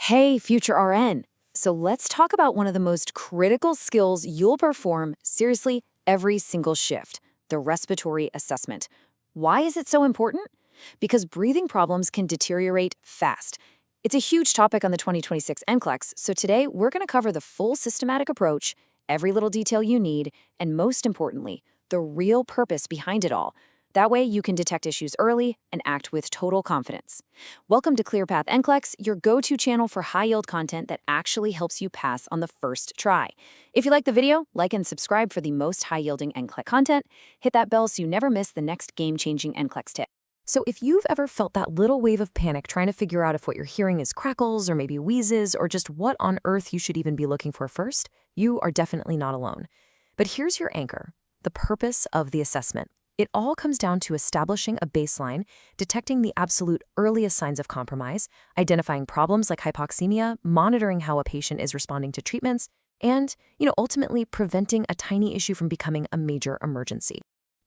Hey, future RN. So let's talk about one of the most critical skills you'll perform, seriously, every single shift, the respiratory assessment. Why is it so important? Because breathing problems can deteriorate fast. It's a huge topic on the 2026 NCLEX, so today we're going to cover the full systematic approach, every little detail you need, and most importantly, the real purpose behind it all. That way, you can detect issues early and act with total confidence. Welcome to ClearPath NCLEX, your go-to channel for high-yield content that actually helps you pass on the first try. If you like the video, like and subscribe for the most high-yielding NCLEX content. Hit that bell so you never miss the next game-changing NCLEX tip. So if you've ever felt that little wave of panic trying to figure out if what you're hearing is crackles or maybe wheezes or just what on earth you should even be looking for first, you are definitely not alone. But here's your anchor, the purpose of the assessment. It all comes down to establishing a baseline, detecting the absolute earliest signs of compromise, identifying problems like hypoxemia, monitoring how a patient is responding to treatments, and, ultimately preventing a tiny issue from becoming a major emergency.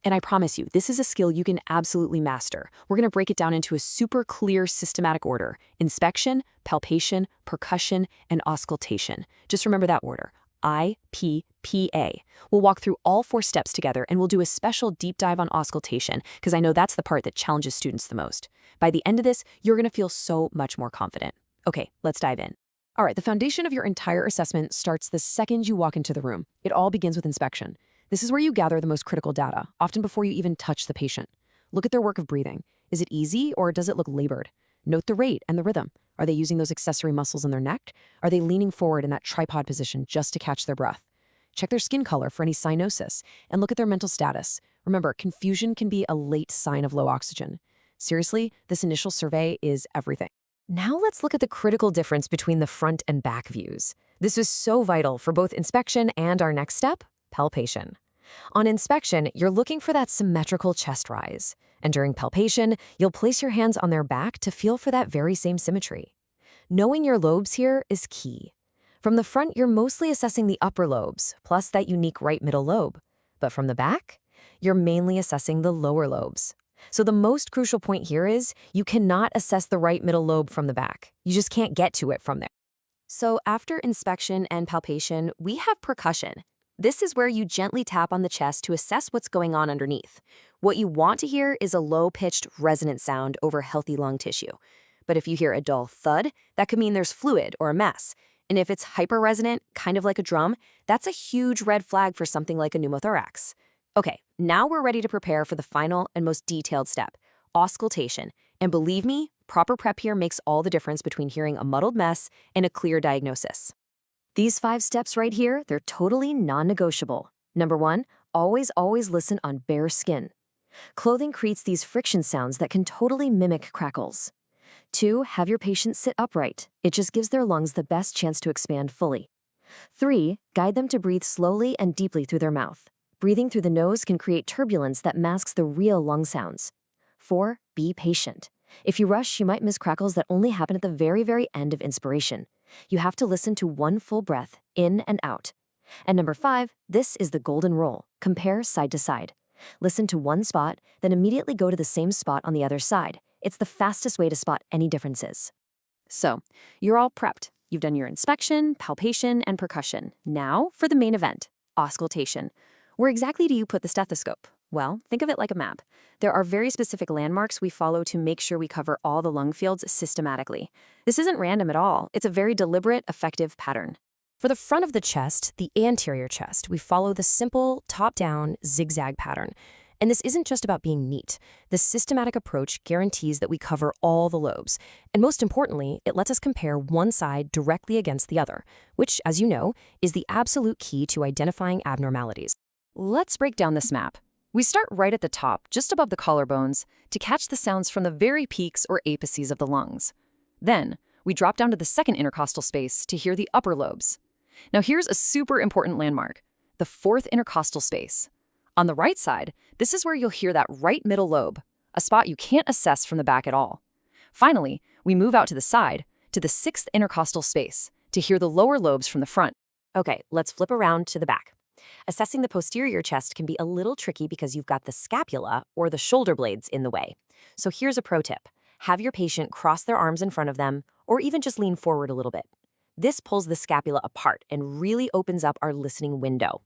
And I promise you, this is a skill you can absolutely master. We're going to break it down into a super clear, systematic order: inspection, palpation, percussion, and auscultation. Just remember that order. I-P-P-A. We'll walk through all 4 steps together, and we'll do a special deep dive on auscultation, because I know that's the part that challenges students the most. By the end of this, you're going to feel so much more confident. Okay, let's dive in. All right, the foundation of your entire assessment starts the second you walk into the room. It all begins with inspection. This is where you gather the most critical data, often before you even touch the patient. Look at their work of breathing. Is it easy, or does it look labored? Note the rate and the rhythm. Are they using those accessory muscles in their neck? Are they leaning forward in that tripod position just to catch their breath? Check their skin color for any cyanosis, and look at their mental status. Remember, confusion can be a late sign of low oxygen. Seriously, this initial survey is everything. Now let's look at the critical difference between the front and back views. This is so vital for both inspection and our next step, palpation. On inspection, you're looking for that symmetrical chest rise. And during palpation, you'll place your hands on their back to feel for that very same symmetry. Knowing your lobes here is key. From the front, you're mostly assessing the upper lobes, plus that unique right middle lobe. But from the back, you're mainly assessing the lower lobes. So the most crucial point here is you cannot assess the right middle lobe from the back. You just can't get to it from there. So after inspection and palpation, we have percussion. This is where you gently tap on the chest to assess what's going on underneath. What you want to hear is a low-pitched, resonant sound over healthy lung tissue. But if you hear a dull thud, that could mean there's fluid or a mess. And if it's hyper-resonant, kind of like a drum, that's a huge red flag for something like a pneumothorax. Okay, now we're ready to prepare for the final and most detailed step, auscultation. And believe me, proper prep here makes all the difference between hearing a muddled mess and a clear diagnosis. These 5 steps right here, they're totally non-negotiable. Number 1, always listen on bare skin. Clothing creates these friction sounds that can totally mimic crackles. 2, have your patient sit upright. It just gives their lungs the best chance to expand fully. 3, guide them to breathe slowly and deeply through their mouth. Breathing through the nose can create turbulence that masks the real lung sounds. 4, be patient. If you rush, you might miss crackles that only happen at the very, very end of inspiration. You have to listen to one full breath, in and out. And number 5, this is the golden rule. Compare side to side. Listen to one spot, then immediately go to the same spot on the other side. It's the fastest way to spot any differences. So, you're all prepped. You've done your inspection, palpation, and percussion. Now for the main event, auscultation. Where exactly do you put the stethoscope? Well, think of it like a map. There are very specific landmarks we follow to make sure we cover all the lung fields systematically. This isn't random at all. It's a very deliberate, effective pattern. For the front of the chest, the anterior chest, we follow the simple top-down zigzag pattern. And this isn't just about being neat. This systematic approach guarantees that we cover all the lobes. And most importantly, it lets us compare one side directly against the other, which, as you know, is the absolute key to identifying abnormalities. Let's break down this map. We start right at the top, just above the collarbones, to catch the sounds from the very peaks or apices of the lungs. Then, we drop down to the second intercostal space to hear the upper lobes. Now here's a super important landmark, the 4th intercostal space. On the right side, this is where you'll hear that right middle lobe, a spot you can't assess from the back at all. Finally, we move out to the side, to the 6th intercostal space, to hear the lower lobes from the front. Okay, let's flip around to the back. Assessing the posterior chest can be a little tricky because you've got the scapula or the shoulder blades in the way. So here's a pro tip. Have your patient cross their arms in front of them or even just lean forward a little bit. This pulls the scapula apart and really opens up our listening window.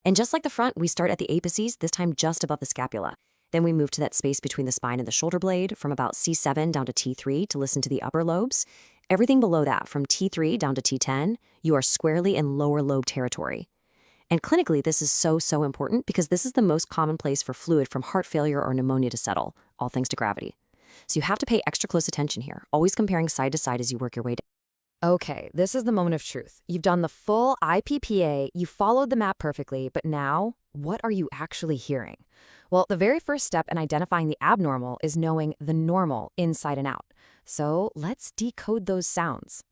And just like the front, we start at the apices, this time just above the scapula. Then we move to that space between the spine and the shoulder blade, from about C7 down to T3 to listen to the upper lobes. Everything below that, from T3 down to T10, you are squarely in lower lobe territory. And clinically, this is so important because this is the most common place for fluid from heart failure or pneumonia to settle, all thanks to gravity. So you have to pay extra close attention here, always comparing side to side as you work your way down. Okay, this is the moment of truth. You've done the full IPPA, you followed the map perfectly, but now, what are you actually hearing? Well, the very first step in identifying the abnormal is knowing the normal inside and out. So let's decode those sounds.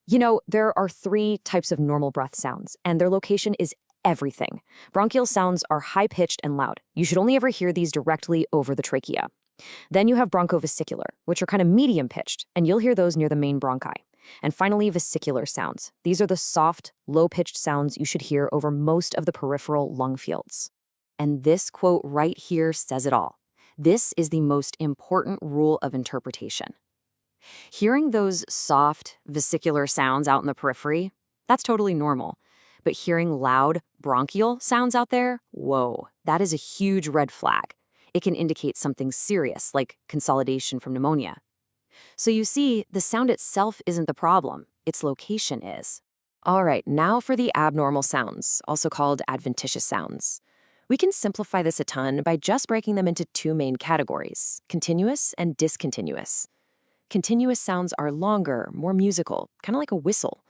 You know, there are 3 types of normal breath sounds, and their location is everything. Bronchial sounds are high-pitched and loud. You should only ever hear these directly over the trachea. Then you have bronchovesicular, which are kind of medium-pitched, and you'll hear those near the main bronchi. And finally, vesicular sounds. These are the soft, low-pitched sounds you should hear over most of the peripheral lung fields. And this quote right here says it all. This is the most important rule of interpretation. Hearing those soft, vesicular sounds out in the periphery, that's totally normal. But hearing loud, bronchial sounds out there, whoa, that is a huge red flag. It can indicate something serious, like consolidation from pneumonia. So you see, the sound itself isn't the problem, its location is. All right, now for the abnormal sounds, also called adventitious sounds. We can simplify this a ton by just breaking them into 2 main categories, continuous and discontinuous. Continuous sounds are longer, more musical, kind of like a whistle.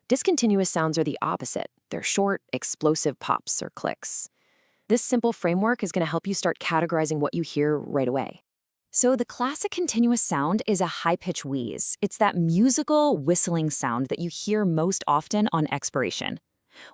Discontinuous sounds are the opposite. They're short, explosive pops or clicks. This simple framework is going to help you start categorizing what you hear right away. So the classic continuous sound is a high-pitched wheeze. It's that musical whistling sound that you hear most often on expiration.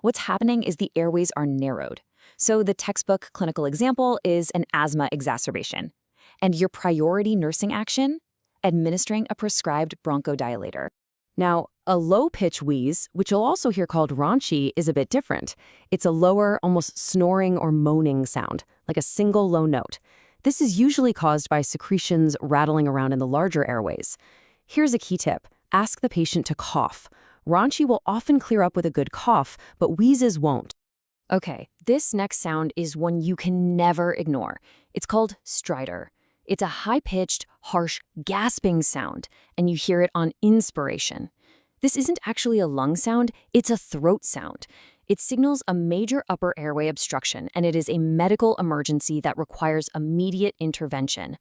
What's happening is the airways are narrowed. So the textbook clinical example is an asthma exacerbation. And your priority nursing action? Administering a prescribed bronchodilator. Now, a low-pitch wheeze, which you'll also hear called raunchy, is a bit different. It's a lower, almost snoring or moaning sound, like a single low note. This is usually caused by secretions rattling around in the larger airways. Here's a key tip. Ask the patient to cough. Raunchy will often clear up with a good cough, but wheezes won't. Okay, this next sound is one you can never ignore. It's called stridor. It's a high-pitched, harsh, gasping sound, and you hear it on inspiration. This isn't actually a lung sound, it's a throat sound. It signals a major upper airway obstruction, and it is a medical emergency that requires immediate intervention.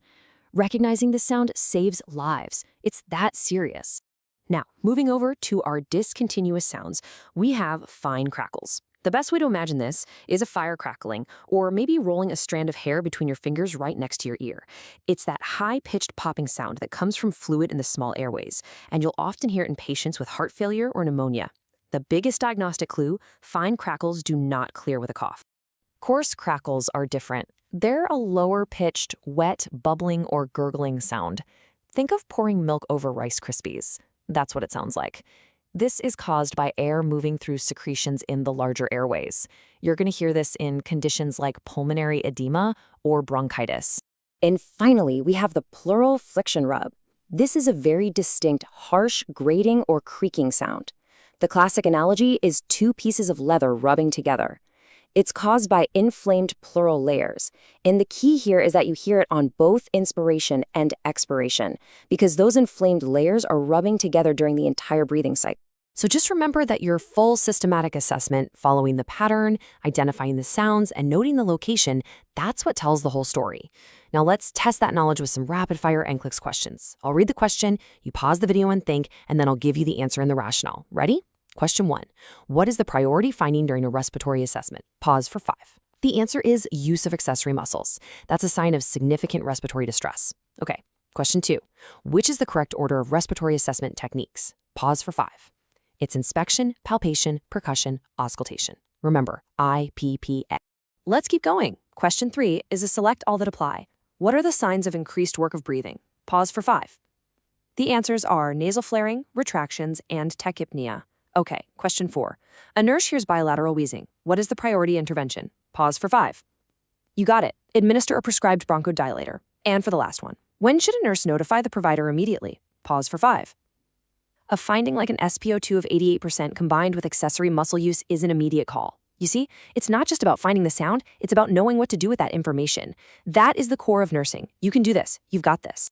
Recognizing this sound saves lives. It's that serious. Now, moving over to our discontinuous sounds, we have fine crackles. The best way to imagine this is a fire crackling, or maybe rolling a strand of hair between your fingers right next to your ear. It's that high-pitched popping sound that comes from fluid in the small airways, and you'll often hear it in patients with heart failure or pneumonia. The biggest diagnostic clue, fine crackles do not clear with a cough. Coarse crackles are different. They're a lower-pitched, wet, bubbling, or gurgling sound. Think of pouring milk over Rice Krispies. That's what it sounds like. This is caused by air moving through secretions in the larger airways. You're going to hear this in conditions like pulmonary edema or bronchitis. And finally, we have the pleural flexion rub. This is a very distinct, harsh, grating or creaking sound. The classic analogy is 2 pieces of leather rubbing together. It's caused by inflamed pleural layers. And the key here is that you hear it on both inspiration and expiration, because those inflamed layers are rubbing together during the entire breathing cycle. So just remember that your full systematic assessment, following the pattern, identifying the sounds, and noting the location, that's what tells the whole story. Now let's test that knowledge with some rapid-fire NCLEX questions. I'll read the question, you pause the video and think, and then I'll give you the answer and the rationale. Ready? Question 1. What is the priority finding during a respiratory assessment? Pause for 5. The answer is use of accessory muscles. That's a sign of significant respiratory distress. Okay. Question 2. Which is the correct order of respiratory assessment techniques? Pause for 5. It's inspection, palpation, percussion, auscultation. Remember, IPPA. Let's keep going. Question 3 is a select all that apply. What are the signs of increased work of breathing? Pause for 5. The answers are nasal flaring, retractions, and tachypnea. Okay, question 4. A nurse hears bilateral wheezing. What is the priority intervention? Pause for 5. You got it. Administer a prescribed bronchodilator. And for the last one, when should a nurse notify the provider immediately? Pause for 5. A finding like an SpO2 of 88% combined with accessory muscle use is an immediate call. You see, it's not just about finding the sound, it's about knowing what to do with that information. That is the core of nursing. You can do this. You've got this.